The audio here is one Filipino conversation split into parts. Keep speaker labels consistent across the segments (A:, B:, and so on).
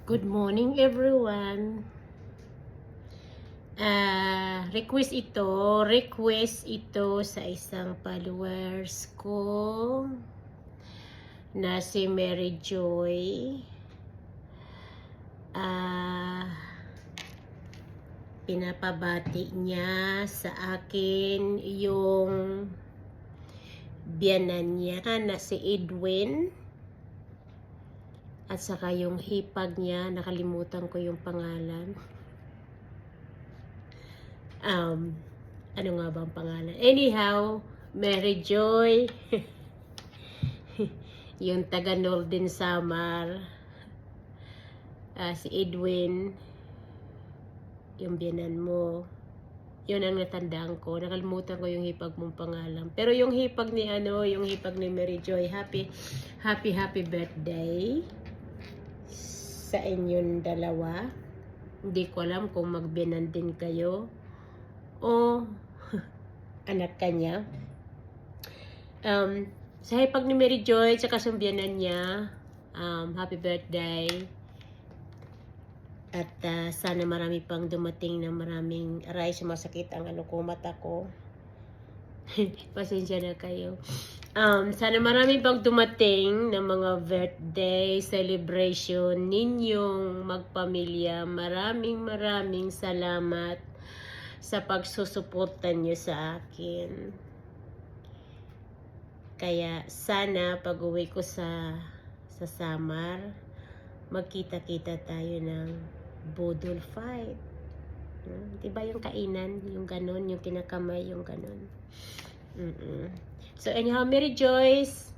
A: Good morning everyone. Request ito sa isang followers ko na si Mary Joy. Pinapabati niya sa akin yung biyanan niya na si Edwin. At saka yung hipag niya, nakalimutan ko yung pangalan. Ano nga ba ang pangalan? Anyhow, Mary Joy, yung taga Northern Samar, si Edwin, yung biyanan mo. Yun ang natandaan ko. Nakalimutan ko yung hipag mong pangalan. Pero yung hipag ni Mary Joy, happy birthday sa inyong dalawa. Hindi ko alam kung magbiyanan din kayo o anak kanya. Sa hipag ni Mary Joy tsaka sa biyanan niya, happy birthday. At sana marami pang dumating na maraming aray, sumasakit ang mata ko. Pasensya na kayo. Sana marami pang dumating na mga birthday celebration ninyong magpamilya. Maraming salamat sa pagsusuporta nyo sa akin. Kaya sana pag uwi ko sa Samar, magkita-kita tayo ng budol fight. Diba yung kainan, yung ganon, yung kinakamay, yung ganon. So anyhow, Mary Joyce,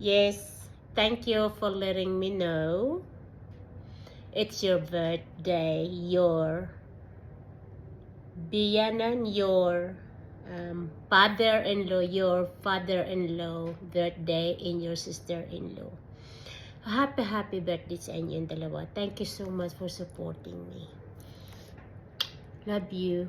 A: yes, thank you for letting me know. It's your birthday, your biyanan, your father-in-law birthday, and your sister-in-law. Happy birthday sa inyong dalawa. Thank you so much for supporting me. Love you.